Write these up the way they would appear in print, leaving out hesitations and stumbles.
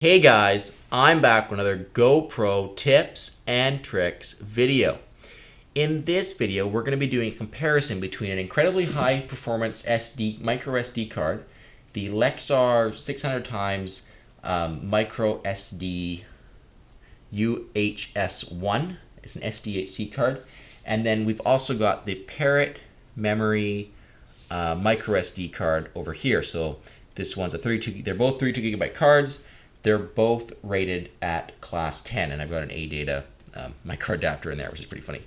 Hey guys, I'm back with another GoPro tips and tricks video. In this video, we're going to be doing a comparison between an incredibly high performance micro SD card, the Lexar 600 times micro SD UHS1. It's an SDHC card. And then we've also got the Parrot memory micro SD card over here. So this one's a 32, they're both 32 gigabyte cards. They're both rated at class 10, and I've got an ADATA micro adapter in there, which is pretty funny.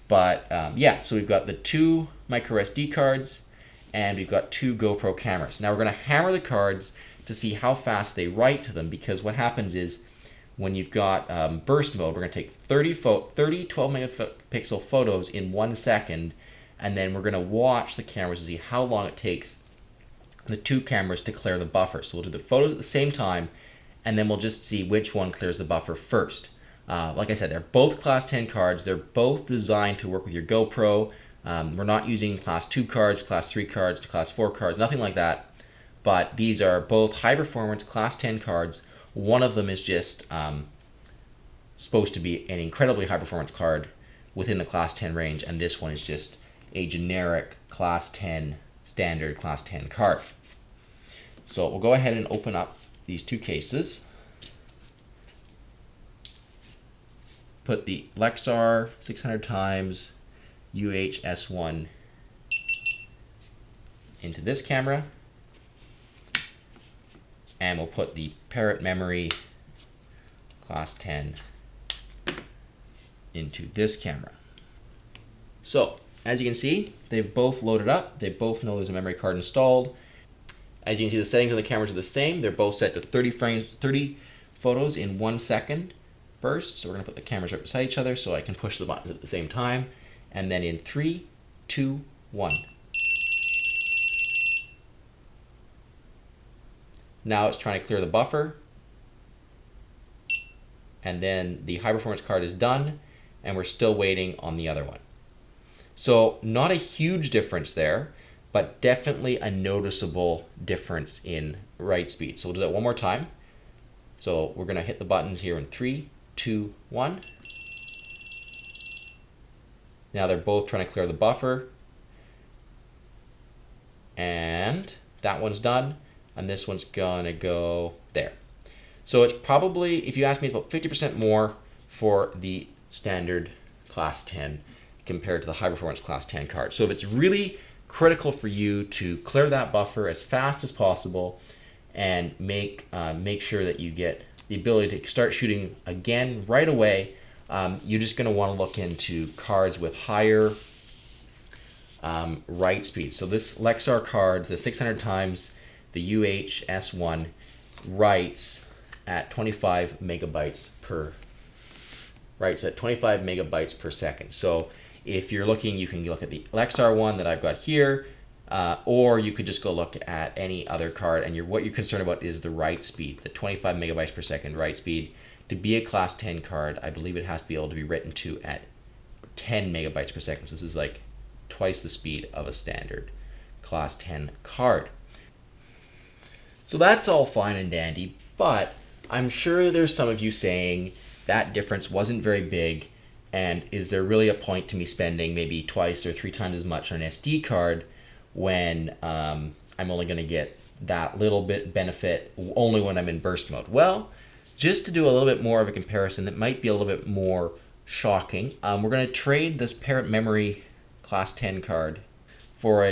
But yeah, so we've got the two micro SD cards, and we've got two GoPro cameras. Now we're going to hammer the cards to see how fast they write to them, because what happens is when you've got burst mode, we're going to take 30 12 megapixel photos in 1 second, and then we're going to watch the cameras to see how long it takes the two cameras to clear the buffer. So we'll do the photos at the same time, and then we'll just see which one clears the buffer first. Like I said, they're both class 10 cards. They're both designed to work with your GoPro. We're not using class 2 cards, class 3 cards, class 4 cards, nothing like that. But these are both high performance class 10 cards. One of them is just supposed to be an incredibly high performance card within the class 10 range, and this one is just a generic class 10, standard class 10 card. So we'll go ahead and open up these two cases. Put the Lexar 600 times UHS1 into this camera, and we'll put the Parrot memory class 10 into this camera. So as you can see, they've both loaded up. They both know there's a memory card installed. As you can see, the settings on the cameras are the same. They're both set to 30 photos in 1 second burst. So we're going to put the cameras right beside each other so I can push the buttons at the same time. And then in 3, 2, 1. Now it's trying to clear the buffer. And then the high performance card is done, and we're still waiting on the other one. So not a huge difference there, but definitely a noticeable difference in write speed. So we'll do that one more time. So we're going to hit the buttons here in 3, 2, 1. Now they're both trying to clear the buffer. And that one's done, and this one's going to go there. So it's probably, if you ask me, it's about 50% more for the standard class 10 compared to the high performance class 10 card. So if it's really critical for you to clear that buffer as fast as possible and make sure that you get the ability to start shooting again right away, you're just going to want to look into cards with higher write speed. So this Lexar card, the 600 times the UHS1, writes at 25 megabytes per second. So if you're looking, you can look at the Lexar one that I've got here, or you could just go look at any other card, and what you're concerned about is the write speed, the 25 megabytes per second write speed. To be a class 10 card, I believe it has to be able to be written to at 10 megabytes per second. So this is like twice the speed of a standard class 10 card. So that's all fine and dandy, but I'm sure there's some of you saying that difference wasn't very big, and is there really a point to me spending maybe twice or 3 times as much on an SD card when I'm only going to get that little bit benefit only when I'm in burst mode? Well, just to do a little bit more of a comparison that might be a little bit more shocking, we're going to trade this Parrot memory class 10 card for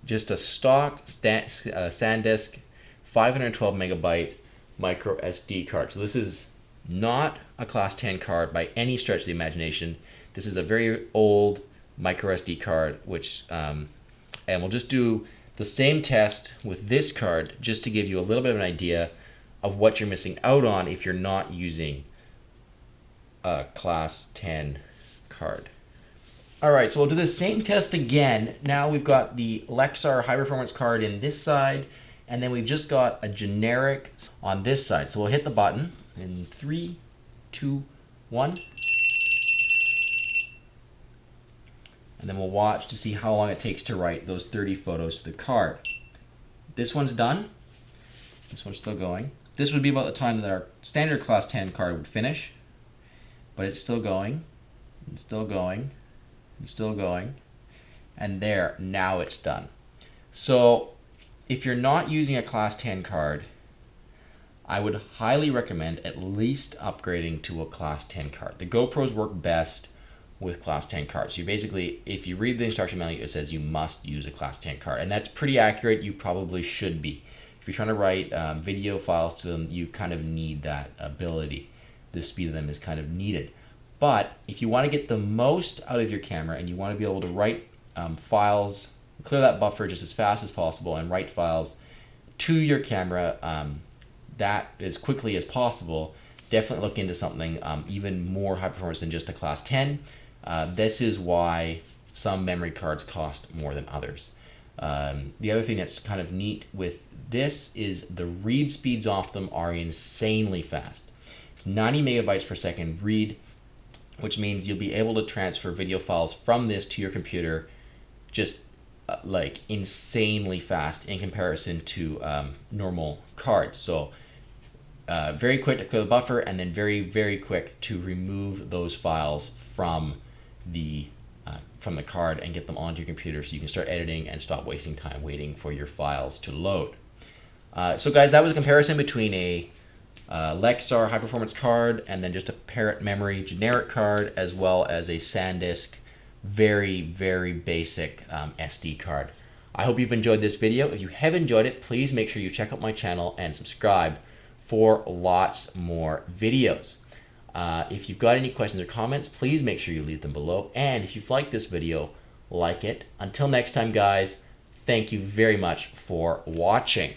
just a stock SanDisk 512 megabyte micro SD card. So this is not a class 10 card by any stretch of the imagination. This is a very old micro SD card, which and we'll just do the same test with this card just to give you a little bit of an idea of what you're missing out on if you're not using a class 10 card. All right, so we'll do the same test again. Now we've got the Lexar high performance card in this side, and then we've just got a generic on this side. So we'll hit the button in 3, 2, 1. And then we'll watch to see how long it takes to write those 30 photos to the card. This one's done. This one's still going. this would be about the time that our standard class 10 card would finish, but it's still going, and still going, and still going, and there, now it's done. So if you're not using a class 10 card, I would highly recommend at least upgrading to a class 10 card. The GoPros work best with class 10 cards. You basically, if you read the instruction manual, it says you must use a class 10 card, and that's pretty accurate. You probably should be. If you're trying to write video files to them, you kind of need that ability. The speed of them is kind of needed. But if you want to get the most out of your camera and you want to be able to write files, clear that buffer just as fast as possible and write files to your camera that as quickly as possible, definitely look into something even more high performance than just a class 10. This is why some memory cards cost more than others. The other thing that's kind of neat with this is the read speeds off them are insanely fast. It's 90 megabytes per second read, which means you'll be able to transfer video files from this to your computer just like insanely fast in comparison to normal cards. So very quick to clear the buffer, and then very, very quick to remove those files from the card and get them onto your computer so you can start editing and stop wasting time waiting for your files to load. So guys, that was a comparison between a Lexar high performance card and then just a Parrot Memory generic card, as well as a SanDisk very, very basic SD card. I hope you've enjoyed this video. If you have enjoyed it, please make sure you check out my channel and subscribe for lots more videos. If you've got any questions or comments, please make sure you leave them below. And if you've liked this video, like it. Until next time, guys, thank you very much for watching.